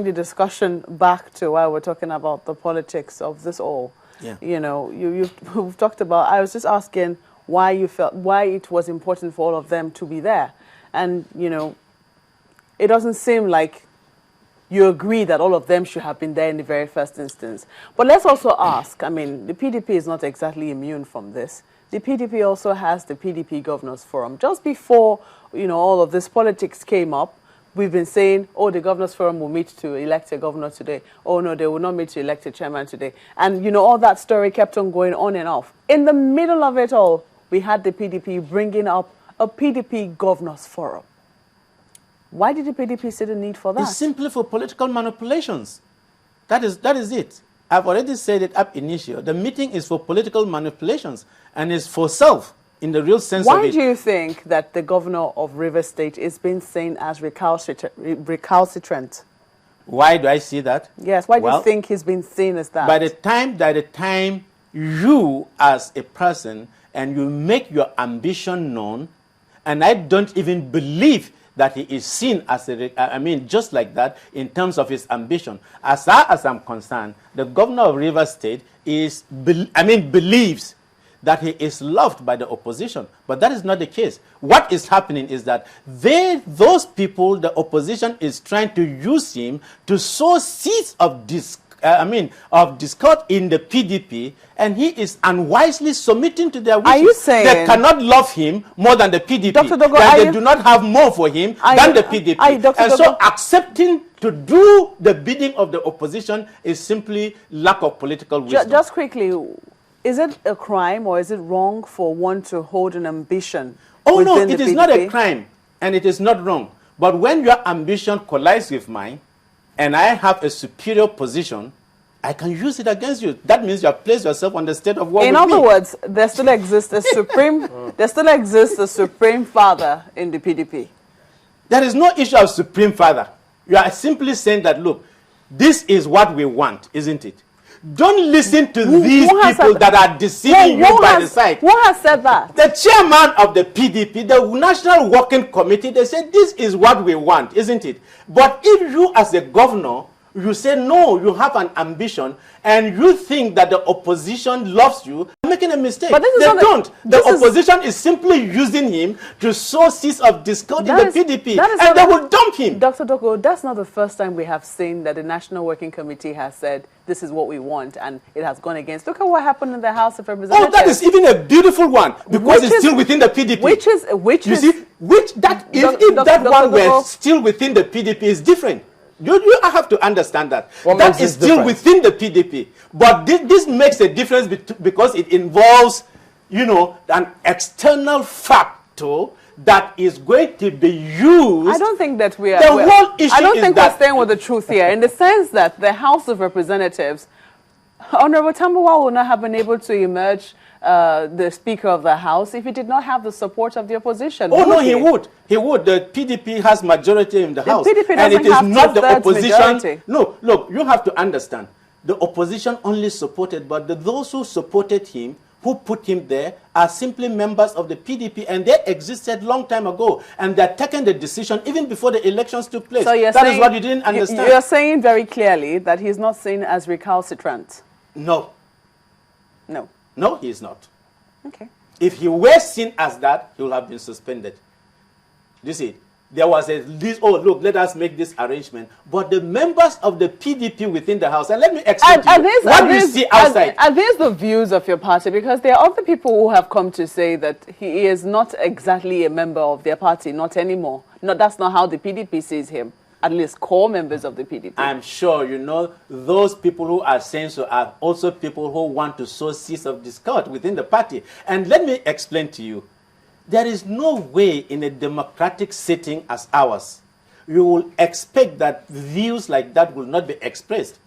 The discussion back to why we're talking about the politics of this all. Yeah. You know, we've talked about, I was just asking why it was important for all of them to be there. And, you know, it doesn't seem like you agree that all of them should have been there in the very first instance. But let's also ask, I mean, the PDP is not exactly immune from this. The PDP also has the PDP Governors Forum. Just before, you know, all of this politics came up, we've been saying, oh, the Governors Forum will meet to elect a governor today. Oh, no, they will not meet to elect a chairman today. And, you know, all that story kept on going on and off. In the middle of it all, we had the PDP bringing up a PDP Governors Forum. Why did the PDP see the need for that? It's simply for political manipulations. That is it. I've already said it up initio. The meeting is for political manipulations and is for self in the real sense of it. Why do you think that the governor of Rivers State is being seen as recalcitrant? Why do I see that? Yes, why do you think he's been seen as that? By the time you as a person and you make your ambition known, and I don't even believe that he is seen as just like that in terms of his ambition. As far as I'm concerned, the governor of Rivers State believes that he is loved by the opposition. But that is not the case. What is happening is that those people, the opposition is trying to use him to sow seeds of discord in the PDP, and he is unwisely submitting to their wishes. Are you saying they cannot love him more than the PDP? Dr. Dogo, they do not have more for him than the PDP. And so accepting to do the bidding of the opposition is simply lack of political wisdom. Just quickly, is it a crime or is it wrong for one to hold an ambition? Oh no, it is not a crime and it is not wrong. But when your ambition collides with mine, and I have a superior position, I can use it against you. That means you have placed yourself on the state of war. In other words, there still exists a supreme, father in the PDP. There is no issue of supreme father. You are simply saying that, look, this is what we want, isn't it? Don't listen to these people that are deceiving you by the side. Who has said that? The chairman of the PDP, the National Working Committee, they said this is what we want, isn't it? But if you as a governor, you say no, you have an ambition, and you think that the opposition loves you, you're making a mistake. But they don't. The opposition is simply using him to sow seeds of discord in the PDP, and they will dump him. Dr. Dogo, that's not the first time we have seen that the National Working Committee has said this is what we want, and it has gone against. Look at what happened in the House of Representatives. Oh, that is even a beautiful one, because it's still within the PDP. If that one were still within the PDP is different. You have to understand that. That is still within the PDP. But this makes a difference because it involves, you know, an external factor that is going to be used. I don't think that we are. The whole issue I don't think we're staying with the truth here, in the sense that the House of Representatives, Honorable Tambuwal would not have been able to emerge the Speaker of the House if he did not have the support of the opposition. Oh, no, he would. He would. The PDP has majority in the House. PDP and it is not the opposition. Majority. No, look, you have to understand. The opposition only supported, but those who supported him, who put him there, are simply members of the PDP, and they existed long time ago. And they're taking the decision even before the elections took place. So that is what you didn't understand. You're saying very clearly that he's not seen as recalcitrant. No. No. No, he is not. Okay. If he were seen as that, he would have been suspended. You see, there was a list, oh, look, let us make this arrangement. But the members of the PDP within the House, and let me explain to you what you see outside. Are these the views of your party? Because there are other people who have come to say that he is not exactly a member of their party, not anymore. No, that's not how the PDP sees him. At least core members of the PDP. I'm sure, you know, those people who are saying so are also people who want to sow seeds of discord within the party. And let me explain to you. There is no way in a democratic setting as ours, you will expect that views like that will not be expressed.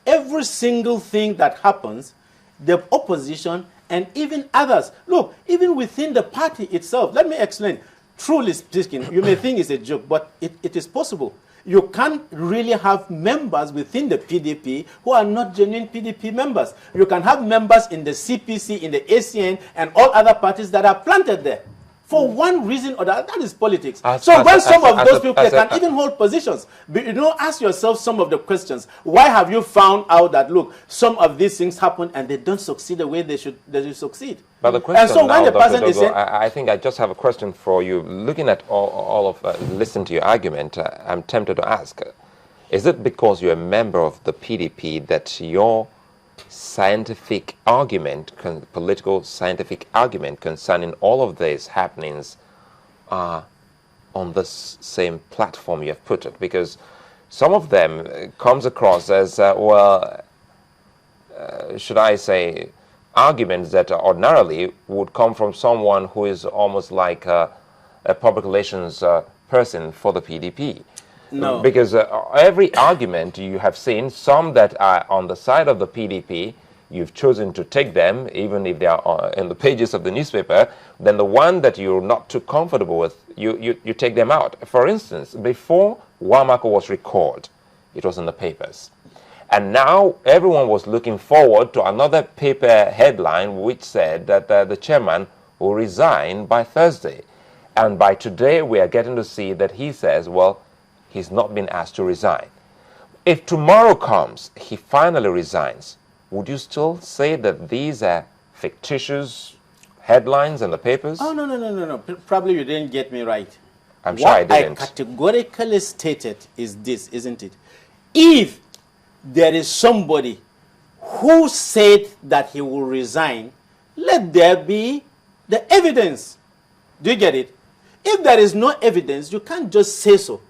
Every single thing that happens, the opposition and even others, look, even within the party itself, let me explain. Truly speaking, you may think it's a joke, but it is possible. You can't really have members within the PDP who are not genuine PDP members. You can have members in the CPC, in the ACN, and all other parties that are planted there. For one reason or that is politics. So when some of those people can even hold positions, you know, ask yourself some of the questions. Why have you found out that, look, some of these things happen and they don't succeed the way they should succeed? But the question and so now, when the Dr. person is Dogo, saying, I think I just have a question for you. Looking at all of, listen to your argument, I'm tempted to ask, is it because you're a member of the PDP that your scientific argument, political scientific argument concerning all of these happenings are on this same platform you have put it? Because some of them comes across as, should I say, arguments that ordinarily would come from someone who is almost like a public relations person for the PDP. No. Because every argument you have seen, some that are on the side of the PDP, you've chosen to take them, even if they are in the pages of the newspaper. Then the one that you're not too comfortable with, you take them out. For instance, before Wamako was recalled, it was in the papers. And now everyone was looking forward to another paper headline which said that the chairman will resign by Thursday. And by today, we are getting to see that he says, well, he's not been asked to resign. If tomorrow comes, he finally resigns, would you still say that these are fictitious headlines in the papers? oh, no. Probably you didn't get me right. I'm sure I didn't. What I categorically stated is this, isn't it? If there is somebody who said that he will resign, let there be the evidence. Do you get it? If there is no evidence, you can't just say so.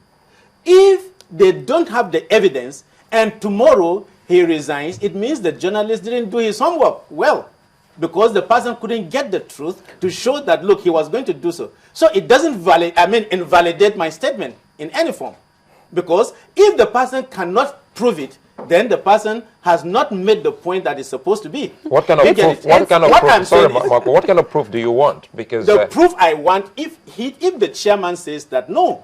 If they don't have the evidence and tomorrow he resigns, it means the journalist didn't do his homework well, because the person couldn't get the truth to show that, look, he was going to do so. So it doesn't invalidate my statement in any form. Because if the person cannot prove it, then the person has not made the point that it's supposed to be. What kind of proof? What kind of proof do you want? Because the proof I want, if the chairman says that no,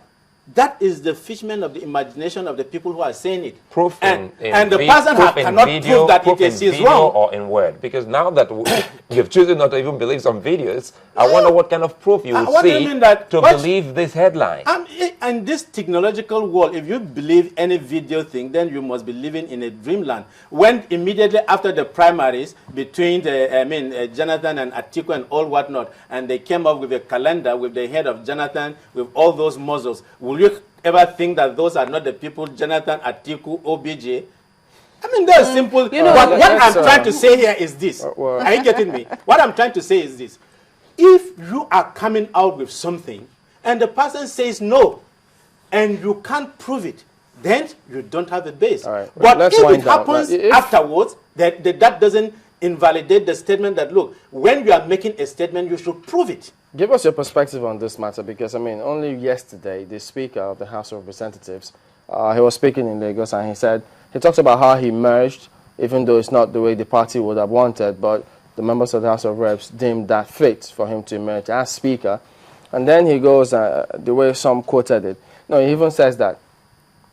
that is the fishman of the imagination of the people who are saying it. Proof and the person cannot prove that it is wrong. Or in word. Because now that you've chosen not to even believe some videos, I wonder what kind of proof you will see to believe this headline. And this technological world, if you believe any video thing, then you must be living in a dreamland. When immediately after the primaries between Jonathan and Atiku and all whatnot, and they came up with a calendar with the head of Jonathan with all those muzzles, will you ever think that those are not the people, Jonathan, Atiku, OBJ? I mean, that's simple. You know, what I'm trying to say here is this. Are you getting me? What I'm trying to say is this. If you are coming out with something and the person says no, and you can't prove it, then you don't have a base. Right. But if it happens afterwards, that doesn't invalidate the statement that, look, when you are making a statement, you should prove it. Give us your perspective on this matter, because, I mean, only yesterday, the Speaker of the House of Representatives, he was speaking in Lagos, and he talks about how he merged, even though it's not the way the party would have wanted, but the members of the House of Reps deemed that fit for him to emerge as Speaker. And then he goes, the way some quoted it, no, he even says that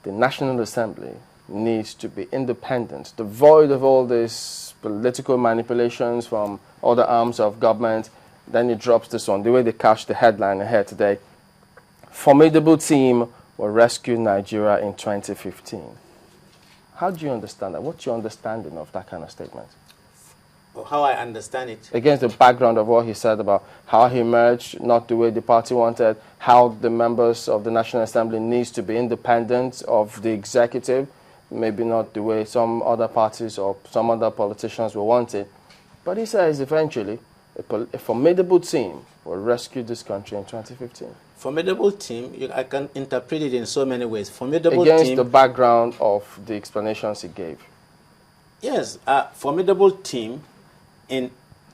the National Assembly needs to be independent, devoid of all these political manipulations from other arms of government. Then he drops this one, the way they couched the headline ahead today. Formidable team will rescue Nigeria in 2015. How do you understand that? What's your understanding of that kind of statement? How I understand it. Against the background of what he said about how he merged, not the way the party wanted, how the members of the National Assembly needs to be independent of the executive, maybe not the way some other parties or some other politicians will want it. But he says eventually a formidable team will rescue this country in 2015. Formidable team, I can interpret it in so many ways. Formidable against team, the background of the explanations he gave. Yes, a formidable team. In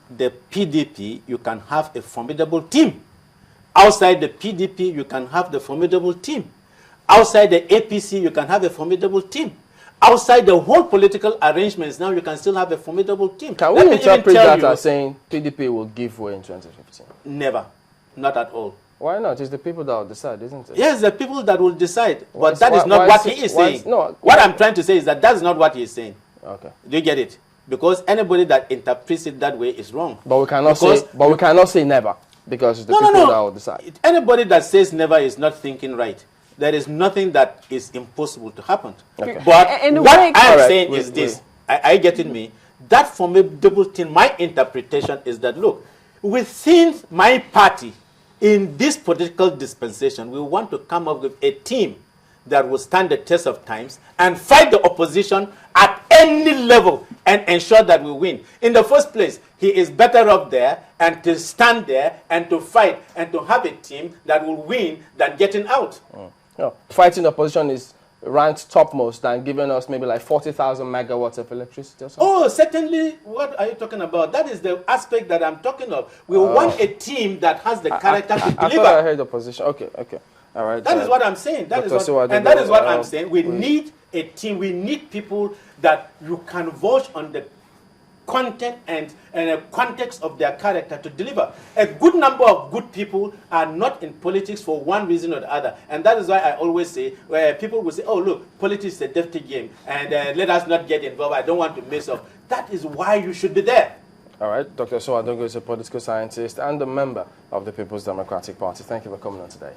the PDP, you can have a formidable team. Outside the PDP, you can have the formidable team. Outside the APC, you can have a formidable team. Outside the whole political arrangements, now you can still have a formidable team. Can we interpret that as saying PDP will give way in 2015? Never. Not at all. Why not? It's the people that will decide, isn't it? Yes, the people that will decide. But that is not what he is saying. What I'm trying to say is that that's not what he is saying. Okay. Do you get it? Because anybody that interprets it that way is wrong. But we cannot say never. because it's the No, people no, that no. will decide. Anybody that says never is not thinking right. There is nothing that is impossible to happen. Okay. But In a what way- I'm Alright, saying wait, is this. Are you getting me? That formidable thing, my interpretation is that, look, within my party, in this political dispensation, we want to come up with a team that will stand the test of times and fight the opposition at any level and ensure that we win. In the first place, he is better off there and to stand there and to fight and to have a team that will win than getting out. No, fighting the opposition is ranked topmost than giving us maybe like 40,000 megawatts of electricity or something. Oh, certainly. What are you talking about? That is the aspect that I'm talking of. We want a team that has the character to I deliver. thought I heard opposition. Okay, okay. All right. That is what I'm saying. That is Dr. what, Isuwa and that is what Dogo, I'm saying. We need a team. We need people that you can vouch on the content and a context of their character to deliver. A good number of good people are not in politics for one reason or the other. And that is why I always say, where people will say, oh, look, politics is a dirty game, and let us not get involved. I don't want to mess up. That is why you should be there. All right. Dr. Isuwa Dogo is a political scientist and a member of the People's Democratic Party. Thank you for coming on today.